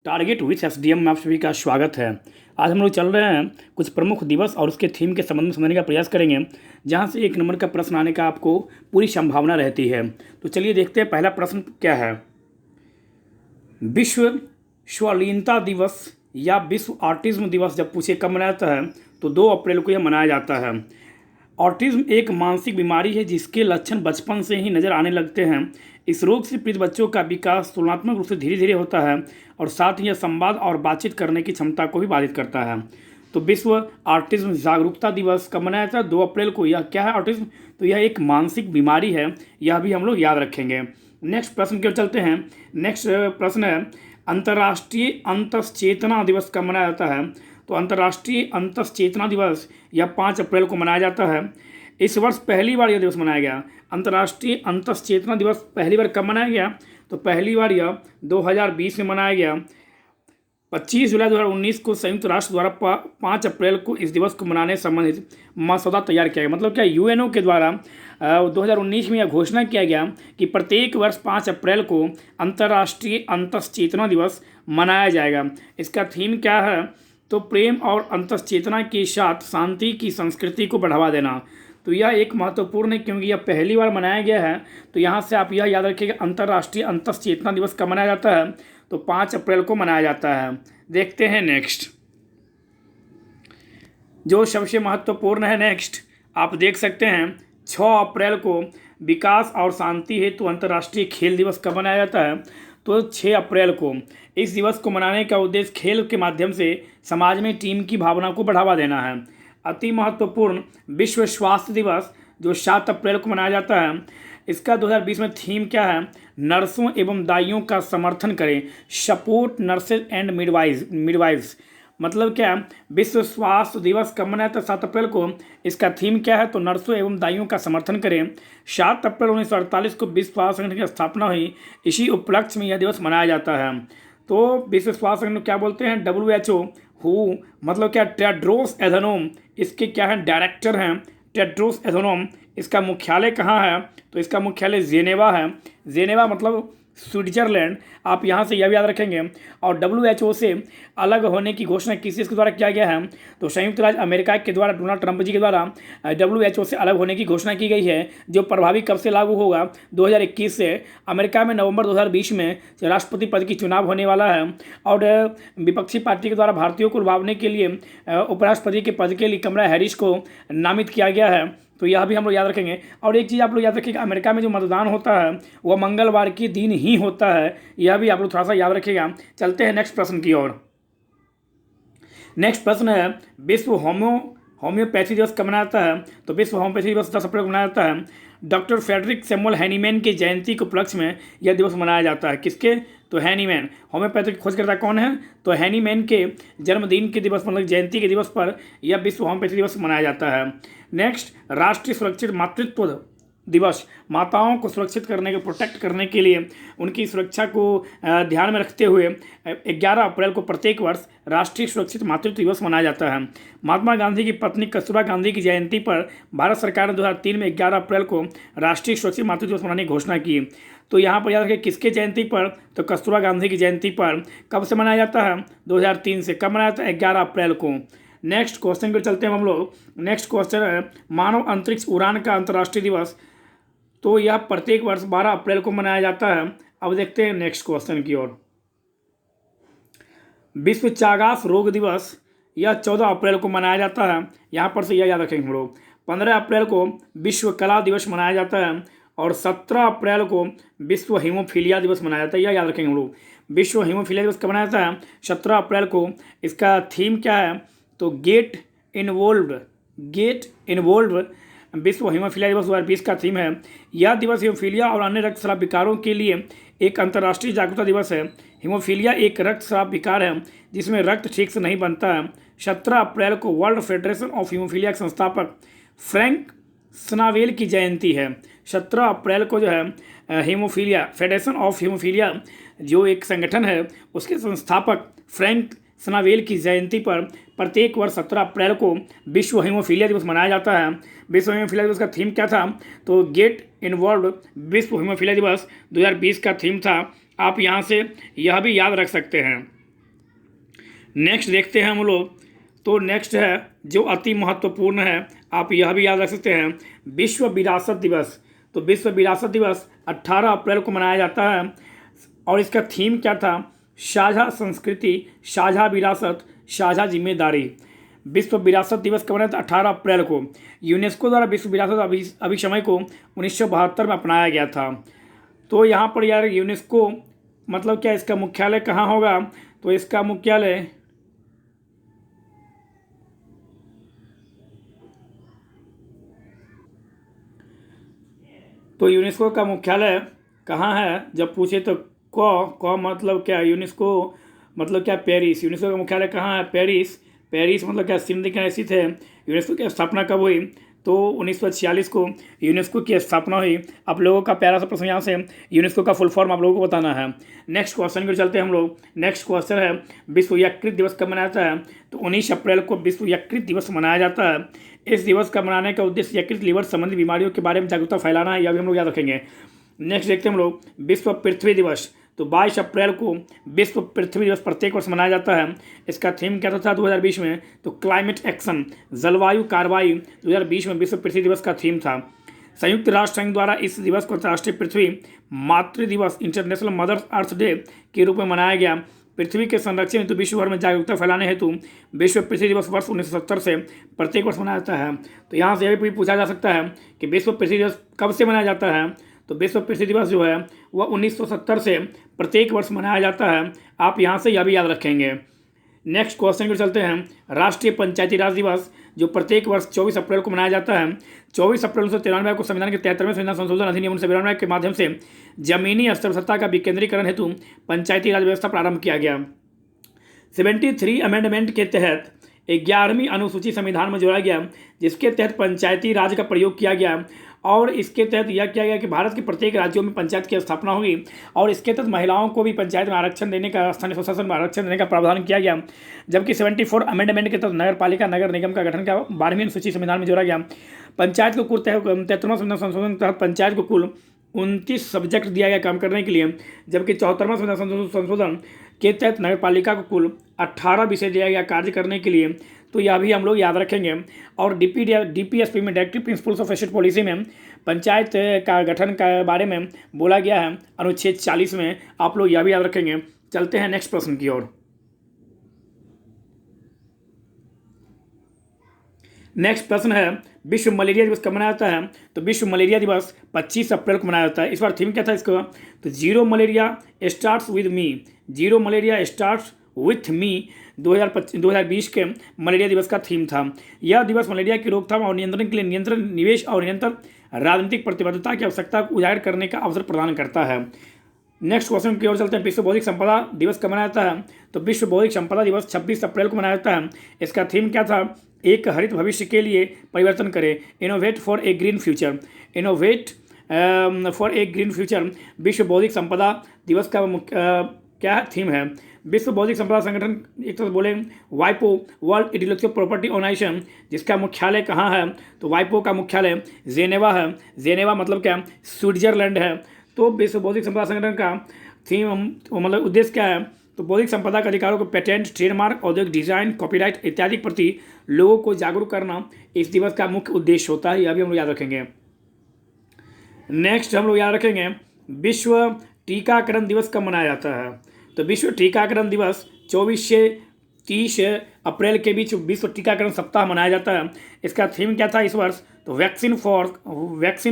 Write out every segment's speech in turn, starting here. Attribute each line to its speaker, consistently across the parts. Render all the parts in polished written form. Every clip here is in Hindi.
Speaker 1: टारगेट विथ एसडीएम में आप सभी का स्वागत है। आज हम लोग चल रहे हैं कुछ प्रमुख दिवस और उसके थीम के संबंध में समझने का प्रयास करेंगे, जहां से 1 नंबर का प्रश्न आने का आपको पूरी संभावना रहती है। तो चलिए देखते हैं पहला प्रश्न क्या है। विश्व स्वलीनता दिवस या विश्व ऑटिज्म दिवस जब पूछे कब मनाया जाता है तो 2 अप्रैल को यह मनाया जाता है। ऑटिज्म एक मानसिक बीमारी है जिसके लक्षण बचपन से ही नज़र आने लगते हैं। इस रोग से पीड़ित बच्चों का विकास तुलनात्मक रूप से धीरे धीरे होता है और साथ ही यह संवाद और बातचीत करने की क्षमता को भी बाधित करता है। तो विश्व ऑटिज्म जागरूकता दिवस कब मनाया जाता है? 2 अप्रैल को। यह क्या है ऑटिज्म? तो यह एक मानसिक बीमारी है, यह भी हम लोग याद रखेंगे। नेक्स्ट प्रश्न की ओर चलते हैं। नेक्स्ट प्रश्न है अंतर्राष्ट्रीय अंतश्चेतना दिवस कब मनाया जाता है? तो अंतर्राष्ट्रीय अंतश्चेतना दिवस यह 5 अप्रैल को मनाया जाता है। इस वर्ष पहली बार यह दिवस मनाया गया। अंतर्राष्ट्रीय अंतश्चेतना दिवस पहली बार कब मनाया गया? तो पहली बार यह 2020 में मनाया गया। 25 जुलाई 2019 को संयुक्त राष्ट्र द्वारा 5 अप्रैल को इस दिवस को मनाने संबंधित मसौदा तैयार किया गया। मतलब क्या, यूएनओ के द्वारा 2019 में यह घोषणा किया गया कि प्रत्येक वर्ष 5 अप्रैल को अंतर्राष्ट्रीय अंतश्चेतना दिवस मनाया जाएगा। इसका थीम क्या है? तो प्रेम और अंतश्चेतना के साथ शांति की संस्कृति को बढ़ावा देना। तो यह एक महत्वपूर्ण है क्योंकि यह पहली बार मनाया गया है। तो यहाँ से आप यह याद रखिएगा, अंतर्राष्ट्रीय अंतश्चेतना दिवस कब मनाया जाता है? तो 5 अप्रैल को मनाया जाता है। देखते हैं नेक्स्ट, जो सबसे महत्वपूर्ण है। नेक्स्ट आप देख सकते हैं 6 अप्रैल को विकास और शांति हेतु अंतर्राष्ट्रीय खेल दिवस कब मनाया जाता है? तो 6 अप्रैल को। इस दिवस को मनाने का उद्देश्य खेल के माध्यम से समाज में टीम की भावना को बढ़ावा देना है। अति महत्वपूर्ण विश्व स्वास्थ्य दिवस जो 7 अप्रैल को मनाया जाता है। इसका 2020 में थीम क्या है? नर्सों एवं दाइयों का समर्थन करें, सपोर्ट नर्सेज एंड मिडवाइव्स। मतलब क्या, विश्व स्वास्थ्य दिवस कब मनाया था? 7 अप्रैल को। इसका थीम क्या है? तो नर्सों एवं दाइयों का समर्थन करें। 7 अप्रैल 1948 को विश्व स्वास्थ्य संगठन की स्थापना हुई। इसी उपलक्ष्य में यह दिवस मनाया जाता है। तो विश्व स्वास्थ्य संगठन क्या बोलते हैं? WHO। हु मतलब क्या, टेड्रोस एधनोम इसके क्या है? डायरेक्टर हैं टेड्रोस एधनोम। इसका मुख्यालय कहाँ है? तो इसका मुख्यालय जेनेवा है। जेनेवा मतलब स्विट्जरलैंड। आप यहाँ से यह भी याद रखेंगे। और WHO से अलग होने की घोषणा किस के द्वारा किया गया है? तो संयुक्त राज्य अमेरिका के द्वारा, डोनाल्ड ट्रंप जी के द्वारा WHO से अलग होने की घोषणा की गई है, जो प्रभावी कब से लागू होगा? 2021 से। अमेरिका में नवंबर 2020 में राष्ट्रपति पद की चुनाव होने वाला है और विपक्षी पार्टी के द्वारा भारतीयों को लुभावने के लिए उपराष्ट्रपति के पद के लिए कमला हैरिस को नामित किया गया है। तो यह भी हम लोग याद रखेंगे। और एक चीज़ आप लोग याद रखिएगा, अमेरिका में जो मतदान होता है वह मंगलवार के दिन ही होता है। यह भी आप लोग थोड़ा सा याद रखिएगा। चलते हैं नेक्स्ट प्रश्न की ओर। नेक्स्ट प्रश्न है विश्व होम्योपैथी दिवस कब मनाया जाता है? तो विश्व होम्योपैथी दिवस 10 अप्रैल को मनाया जाता है। डॉक्टर फ्रेडरिक सैमुअल हैनीमैन की जयंती के उपलक्ष्य में यह दिवस मनाया जाता है। किसके? तो हैनीमैन। होम्योपैथिक खोजकर्ता कौन है? तो हैनीमैन के जन्मदिन के दिवस मतलब जयंती के दिवस पर यह विश्व होम्योपैथी दिवस मनाया जाता है। नेक्स्ट राष्ट्रीय सुरक्षित मातृत्व दिवस, माताओं को सुरक्षित करने के, प्रोटेक्ट करने के लिए, उनकी सुरक्षा को ध्यान में रखते हुए 11 अप्रैल को प्रत्येक वर्ष राष्ट्रीय सुरक्षित मातृत्व दिवस मनाया जाता है। महात्मा गांधी की पत्नी कस्तूरबा गांधी की जयंती पर भारत सरकार ने 2003 में 11 अप्रैल को राष्ट्रीय सुरक्षित मातृत्व दिवस मनाने की घोषणा की। तो यहाँ पर याद रखें किसके जयंती पर? तो कस्तूरबा गांधी की जयंती पर। कब से मनाया जाता है? 2003 से। कब मनाया जाता है? 11 अप्रैल को। नेक्स्ट क्वेश्चन पर चलते हैं हम लोग। नेक्स्ट क्वेश्चन है मानव अंतरिक्ष उड़ान का अंतर्राष्ट्रीय दिवस। तो यह प्रत्येक वर्ष 12 अप्रैल को मनाया जाता है। अब देखते हैं नेक्स्ट क्वेश्चन की ओर। विश्व चागास रोग दिवस यह 14 अप्रैल को मनाया जाता है। यहाँ पर से यह याद रखेंगे हम लोग। 15 अप्रैल को विश्व कला दिवस मनाया जाता है और 17 अप्रैल को विश्व हीमोफीलिया दिवस मनाया जाता है। यह याद रखेंगे हम लोग। विश्व हीमोफीलिया दिवस कब मनाया जाता है? 17 अप्रैल को। इसका थीम क्या है? तो गेट इन्वॉल्व विश्व हीमोफीलिया दिवस 2020 का थीम है। यह दिवस हीमोफीलिया और अन्य रक्तस्राव विकारों के लिए एक अंतर्राष्ट्रीय जागरूकता दिवस है। हीमोफीलिया एक रक्तस्राव विकार है जिसमें रक्त ठीक से नहीं बनता है। 17 अप्रैल को वर्ल्ड फेडरेशन ऑफ हीमोफीलिया के संस्थापक फ्रैंक स्नावेल की जयंती है। 17 अप्रैल को जो है हीमोफीलिया फेडरेशन ऑफ हीमोफीलिया जो एक संगठन है उसके संस्थापक फ्रैंक स्नावेल की जयंती पर प्रत्येक वर्ष 17 अप्रैल को विश्व हीमोफीलिया दिवस मनाया जाता है। विश्व हीमोफीलिया दिवस का थीम क्या था? तो गेट इन्वॉल्व विश्व हीमोफीलिया दिवस 2020 का थीम था। आप यहाँ से यह भी याद रख सकते हैं। नेक्स्ट देखते हैं हम लोग, तो नेक्स्ट है जो अति महत्वपूर्ण है, आप यह भी याद रख सकते हैं, विश्व विरासत दिवस। तो विश्व विरासत दिवस 18 अप्रैल को मनाया जाता है और इसका थीम क्या था, साझा संस्कृति, साझा विरासत, साझा जिम्मेदारी। विश्व विरासत दिवस कब मनाया था, 18 अप्रैल को। यूनेस्को द्वारा विश्व विरासत अभिसमय को 1972 में अपनाया गया था। तो यहाँ पर यार यूनेस्को मतलब क्या, इसका मुख्यालय कहाँ होगा, तो इसका मुख्यालय यूनेस्को का मुख्यालय कहाँ है जब पूछे तो को मतलब क्या, यूनेस्को मतलब क्या, पेरिस। यूनेस्को का मुख्यालय कहाँ है, पेरिस। पेरिस मतलब क्या, सिंध के स्थित है। यूनेस्को की स्थापना कब हुई, तो 1946 को यूनेस्को की स्थापना हुई। आप लोगों का प्यारा सा प्रश्न यहाँ से यूनेस्को का फुल फॉर्म आप लोगों को बताना है। नेक्स्ट क्वेश्चन को चलते हैं हम लोग। नेक्स्ट क्वेश्चन है विश्व यकृत दिवस कब मनाया जाता है, तो 19 अप्रैल को विश्व यकृत दिवस मनाया जाता है। इस दिवस का मनाने का उद्देश्य यकृत लीवर संबंधी बीमारियों के बारे में जागरूकता फैलाना है, यह भी हम लोग याद रखेंगे। नेक्स्ट देखते हैं हम लोग विश्व पृथ्वी दिवस। तो 22 अप्रैल को विश्व पृथ्वी दिवस प्रत्येक वर्ष मनाया जाता है। इसका थीम क्या था 2020 में, तो क्लाइमेट एक्शन, जलवायु कार्रवाई 2020 में विश्व पृथ्वी दिवस का थीम था। संयुक्त राष्ट्र संघ द्वारा इस दिवस को अंतर्राष्ट्रीय पृथ्वी मातृ दिवस, इंटरनेशनल मदर अर्थ डे के रूप में मनाया गया। पृथ्वी के संरक्षण हेतु विश्व भर में जागरूकता फैलाने हेतु विश्व पृथ्वी दिवस वर्ष 1970 से प्रत्येक वर्ष मनाया जाता है। तो यहाँ से यह भी पूछा जा सकता है कि विश्व पृथ्वी दिवस कब से मनाया जाता है, तो विश्व पृथ्वी दिवस जो है वह 1970 से प्रत्येक वर्ष मनाया जाता है। आप यहाँ से यह भी याद रखेंगे। नेक्स्ट क्वेश्चन को चलते हैं। राष्ट्रीय पंचायती राज दिवस जो प्रत्येक वर्ष 24 अप्रैल को मनाया जाता है। 24 अप्रैल 1993 को संविधान के 73वें संविधान संशोधन अधिनियम 1992 के माध्यम से जमीनी स्तर सत्ता का विकेंद्रीकरण हेतु पंचायती राज व्यवस्था प्रारंभ किया गया। 73 अमेंडमेंट के तहत 11वीं अनुसूची संविधान में जोड़ा गया, जिसके तहत पंचायती राज का प्रयोग किया गया और इसके तहत यह किया गया कि भारत के प्रत्येक राज्यों में पंचायत की स्थापना होगी और इसके तहत महिलाओं को भी पंचायत में आरक्षण देने का, स्थानीय स्वशासन में आरक्षण देने का प्रावधान किया गया। जबकि 74 अमेंडमेंट के तहत नगर पालिका नगर निगम का गठन का 12वीं अनुसूची संविधान में जोड़ा गया। पंचायत को कुल 73वां संविधान संशोधन के तहत पंचायत को कुल 29 सब्जेक्ट दिया गया काम करने के लिए, जबकि 74वां संविधान संशोधन के तहत नगर पालिका को कुल 18 विषय दिया गया कार्य करने के लिए। तो यह भी हम लोग याद रखेंगे। और DPSP में directive principles of state policy में पंचायत का गठन के बारे में बोला गया है अनुच्छेद 40 में, आप लोग यह भी याद रखेंगे। चलते हैं नेक्स्ट प्रश्न की ओर। नेक्स्ट प्रश्न है विश्व मलेरिया दिवस कब मनाया जाता है, तो विश्व मलेरिया दिवस 25 अप्रैल को मनाया जाता है। इस बार थीम क्या था इसका, तो zero malaria starts with me, zero malaria starts with me 2020 के मलेरिया दिवस का थीम था। यह दिवस मलेरिया की रोकथाम और नियंत्रण के लिए नियंत्रण, निवेश और निरंतर राजनीतिक प्रतिबद्धता की आवश्यकता को उजागर करने का अवसर प्रदान करता है। नेक्स्ट क्वेश्चन की ओर चलते हैं। विश्व बौद्धिक संपदा दिवस कब मनाया जाता है, तो विश्व बौद्धिक संपदा दिवस 26 अप्रैल को मनाया जाता है। इसका थीम क्या था, एक हरित भविष्य के लिए परिवर्तन करें, innovate for a green future, innovate for a green future विश्व बौद्धिक संपदा दिवस का क्या थीम है। विश्व बौद्धिक संपदा संगठन एक तरह बोले वाइपो, वर्ल्ड इंटेलेक्चुअल प्रॉपर्टी ऑर्गेनाइजेशन, जिसका मुख्यालय कहाँ है, तो वाइपो का मुख्यालय जेनेवा है। जेनेवा मतलब क्या, स्विट्जरलैंड है। तो विश्व बौद्धिक संपदा संगठन का थीम मतलब उद्देश्य क्या है, तो बौद्धिक संपदा के अधिकारों को पेटेंट, ट्रेडमार्क, औद्योगिक डिजाइन, कॉपीराइट इत्यादि के प्रति लोगों को जागरूक करना इस दिवस का मुख्य उद्देश्य होता है। यह भी हम लोग याद रखेंगे। नेक्स्ट हम लोग याद रखेंगे विश्व टीकाकरण दिवस कब मनाया जाता है, तो विश्व टीकाकरण दिवस 24 से 30 अप्रैल के बीच विश्व टीकाकरण सप्ताह मनाया जाता है। इसका थीम क्या था इस वर्ष, तो vaccine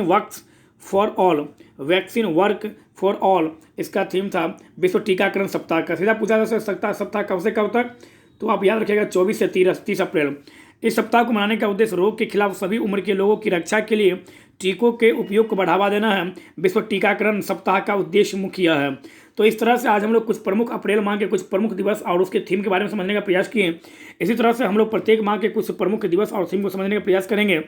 Speaker 1: works for all, vaccine work for all इसका थीम था विश्व टीकाकरण सप्ताह का। सीधा पूछा जा सकता है सप्ताह कब से कब तक, तो आप याद रखिएगा 24 से 30 अप्रैल। इस सप्ताह को मनाने का उद्देश्य रोग के खिलाफ सभी उम्र के लोगों की रक्षा के लिए टीकों के उपयोग को बढ़ावा देना है। विश्व टीकाकरण सप्ताह का उद्देश्य मुख्य है। तो इस तरह से आज हम लोग कुछ प्रमुख अप्रैल माह के कुछ प्रमुख दिवस और उसके थीम के बारे में समझने का प्रयास किए। इसी तरह से हम लोग प्रत्येक माह के कुछ प्रमुख दिवस और थीम को समझने का प्रयास करेंगे।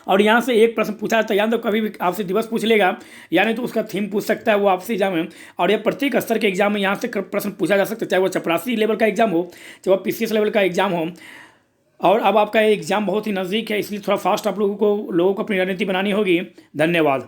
Speaker 1: और यहाँ से एक प्रश्न पूछा जाता है, या तो कभी भी आपसे दिवस पूछ लेगा या नहीं तो उसका थीम पूछ सकता है वो आपसे एग्जाम में। और यह प्रत्येक स्तर के एग्जाम में यहाँ से प्रश्न पूछा जा सकता है, चाहे वो चपरासी लेवल का एग्जाम हो, चाहे वो PCS लेवल का एग्जाम हो। और अब आपका एग्जाम बहुत ही नज़दीक है, इसलिए थोड़ा फास्ट आप लोगों को अपनी रणनीति बनानी होगी। धन्यवाद।